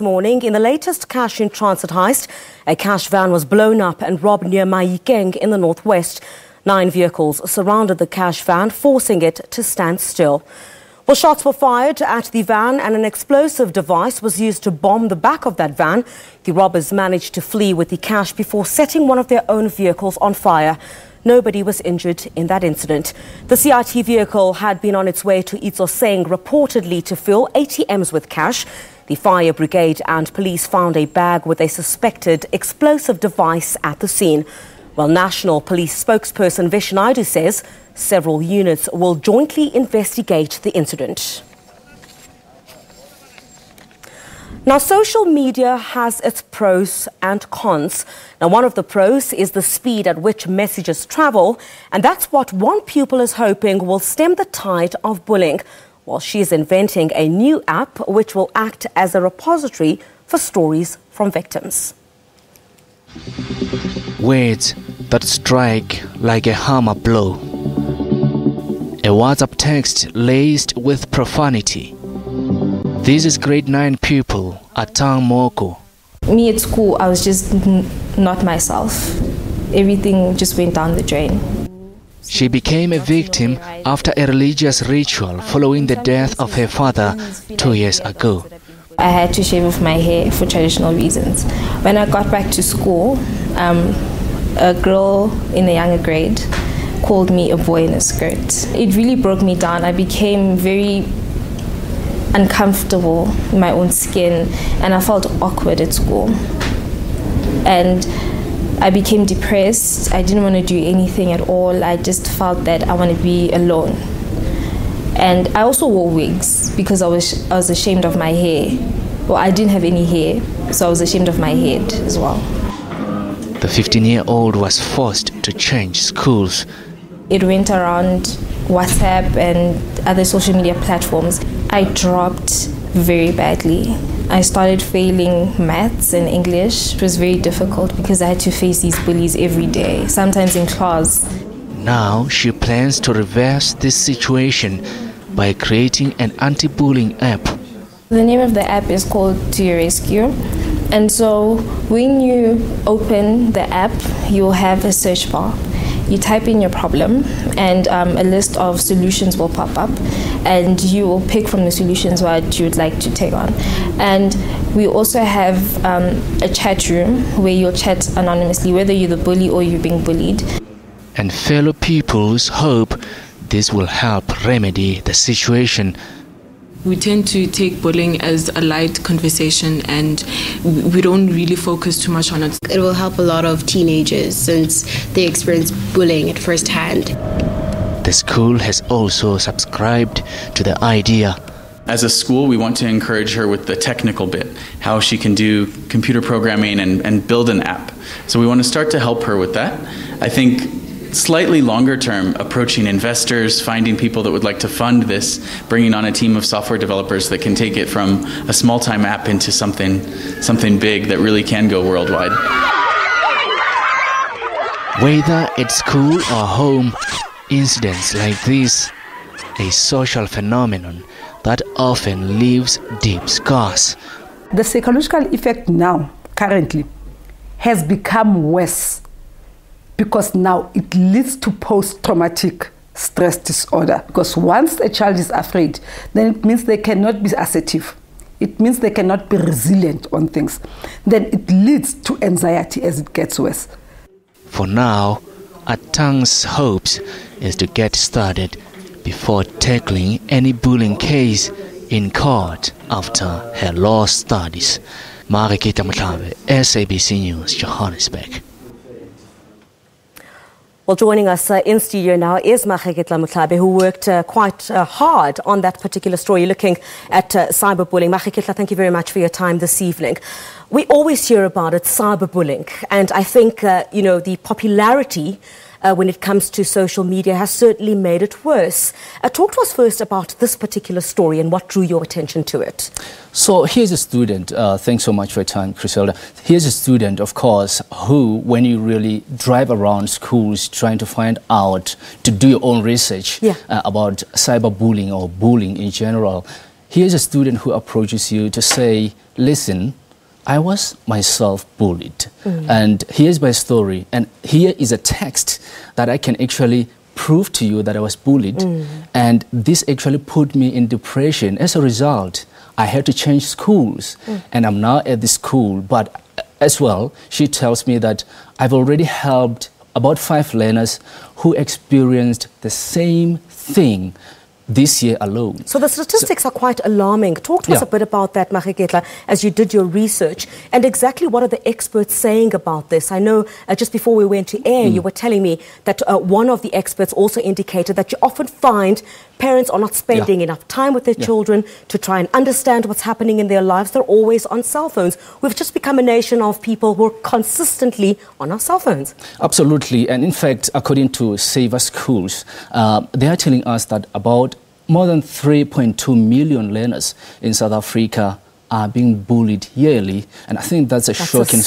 Morning, in the latest cash in transit heist, a cash van was blown up and robbed near Maageketla in the northwest. 9 vehicles surrounded the cash van, forcing it to stand still. Well, shots were fired at the van and an explosive device was used to bomb the back of that van. The robbers managed to flee with the cash before setting one of their own vehicles on fire. Nobody was injured in that incident. The CIT vehicle had been on its way to Itsoseng, reportedly to fill ATMs with cash. The fire brigade and police found a bag with a suspected explosive device at the scene. Well, National Police spokesperson Vishnaidu says several units will jointly investigate the incident. Now, social media has its pros and cons. Now, one of the pros is the speed at which messages travel, and that's what one pupil is hoping will stem the tide of bullying. Well, she is inventing a new app which will act as a repository for stories from victims. Words that strike like a hammer blow. A WhatsApp text laced with profanity. This is grade 9 pupil Atang Moko. Me at school, I was just not myself. Everything just went down the drain. She became a victim after a religious ritual following the death of her father 2 years ago. I had to shave off my hair for traditional reasons. When I got back to school, a girl in a younger grade called me a boy in a skirt. It really broke me down. I became very uncomfortable in my own skin and I felt awkward at school. And I became depressed. I didn't want to do anything at all. I just felt that I want to be alone. And I also wore wigs because I was ashamed of my hair. Well, I didn't have any hair, so I was ashamed of my head as well. The 15-year-old was forced to change schools. It went around WhatsApp and other social media platforms. I dropped very badly. I started failing maths and English. It was very difficult because I had to face these bullies every day, sometimes in class. Now she plans to reverse this situation by creating an anti-bullying app. The name of the app is called To Your Rescue. And so when you open the app, you'll have a search bar. You type in your problem and a list of solutions will pop up and you will pick from the solutions what you would like to take on. And we also have a chat room where you'll chat anonymously, whether you're the bully or you're being bullied. And fellow pupils hope this will help remedy the situation. We tend to take bullying as a light conversation and we don't really focus too much on it. It will help a lot of teenagers since they experience bullying at first hand. The school has also subscribed to the idea. As a school, we want to encourage her with the technical bit, how she can do computer programming and build an app. So we want to start to help her with that. I think slightly longer term, approaching investors, finding people that would like to fund this, bringing on a team of software developers that can take it from a small-time app into something big that really can go worldwide. Whether at school or home, incidents like this, a social phenomenon that often leaves deep scars. The psychological effect now, currently, has become worse because now it leads to post-traumatic stress disorder. Because once a child is afraid, then it means they cannot be assertive. It means they cannot be resilient on things. Then it leads to anxiety as it gets worse. For now, Atang's hopes is to get started before tackling any bullying case in court after her law studies. Maageketla Mohlabe, SABC News, Johannesburg. Well, joining us in studio now is Maageketla Mohlabe, who worked quite hard on that particular story, looking at cyberbullying. Maageketla, thank you very much for your time this evening. We always hear about it, cyberbullying, and I think, the popularity when it comes to social media has certainly made it worse. Talk to us first about this particular story and what drew your attention to it. So here's a student, thanks so much for your time, Griselda. Here's a student, of course, who, when you really drive around schools trying to find out, to do your own research about cyberbullying or bullying in general, here's a student who approaches you to say, listen, I was myself bullied, and here's my story, and here is a text that I can actually prove to you that I was bullied, and this actually put me in depression. As a result, I had to change schools, and I'm now at this school, but as well, she tells me that I've already helped about 5 learners who experienced the same thing this year alone. So the statistics are quite alarming. Talk to us a bit about that, Maageketla, as you did your research, and exactly what are the experts saying about this? I know just before we went to air, you were telling me that one of the experts also indicated that you often find parents are not spending enough time with their children to try and understand what's happening in their lives. They're always on cell phones. We've just become a nation of people who are consistently on our cell phones. Absolutely. And in fact, according to Save Our Schools, they are telling us that about more than 3.2 million learners in South Africa are being bullied yearly, and I think that's a shocking.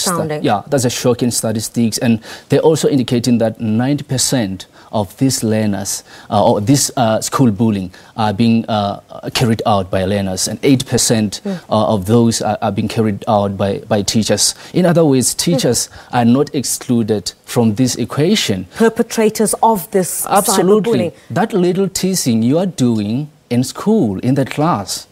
That's a shocking statistics. And they're also indicating that 90% of these learners or this school bullying are being carried out by learners, and 8% of those are being carried out by teachers. In other words, teachers are not excluded from this equation. Perpetrators of this absolutely. That little teasing you are doing in school, in that class,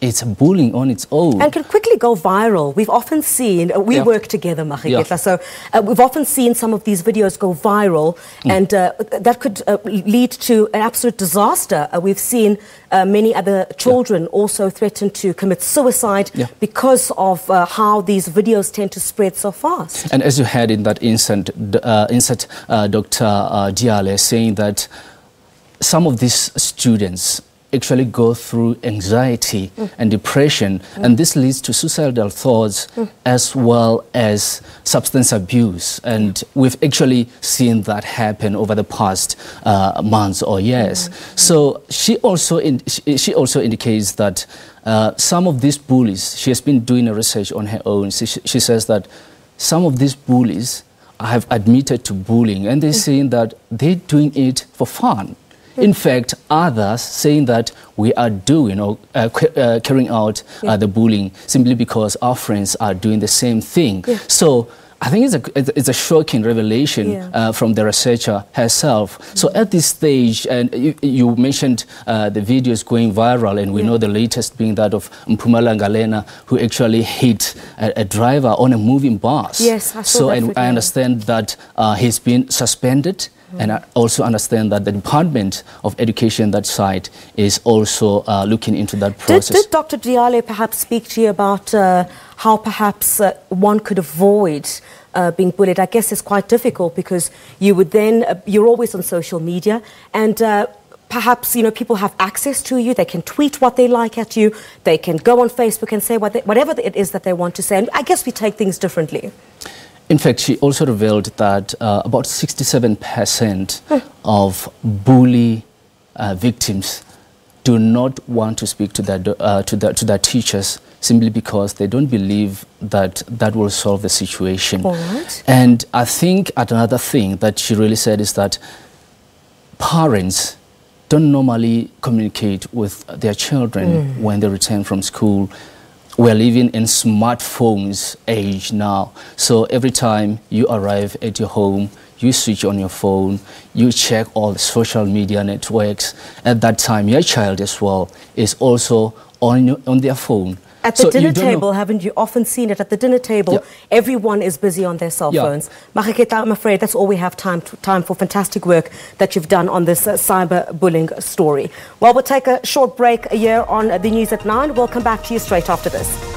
it's bullying on its own. And can quickly go viral. We've often seen, we work together, Maageketla, so we've often seen some of these videos go viral, and that could lead to an absolute disaster. We've seen many other children also threaten to commit suicide because of how these videos tend to spread so fast. And as you had in that instant, Dr. Diale saying that some of these students actually go through anxiety and depression, and this leads to suicidal thoughts as well as substance abuse, and we've actually seen that happen over the past months or years. So she also indicates that some of these bullies, she has been doing a research on her own, she says that some of these bullies have admitted to bullying, and they're saying that they're doing it for fun. In fact, others saying that we are doing or carrying out the bullying simply because our friends are doing the same thing. So I think it's a shocking revelation from the researcher herself. So at this stage, and you mentioned the videos going viral, and we know the latest being that of Mpumalanga Lena, who actually hit a driver on a moving bus. Yes, I saw that. And I understand that he's been suspended. And I also understand that the Department of Education, that side, is also looking into that process. Did Dr. Diale perhaps speak to you about how perhaps one could avoid being bullied? I guess it's quite difficult because you would then, you're always on social media, and perhaps, you know, people have access to you. They can tweet what they like at you. They can go on Facebook and say whatever it is that they want to say. And I guess we take things differently. In fact, she also revealed that about 67% of bully victims do not want to speak to their teachers simply because they don't believe that that will solve the situation. All right. And I think another thing that she really said is that parents don't normally communicate with their children when they return from school. We're living in smartphones age now. So every time you arrive at your home, you switch on your phone, you check all the social media networks. At that time, your child as well is also on their phone. At the dinner table, haven't you often seen it? At the dinner table, everyone is busy on their cell phones. Maageketla, I'm afraid that's all we have time for. Fantastic work that you've done on this cyberbullying story. Well, we'll take a short break here on the News at 9. We'll come back to you straight after this.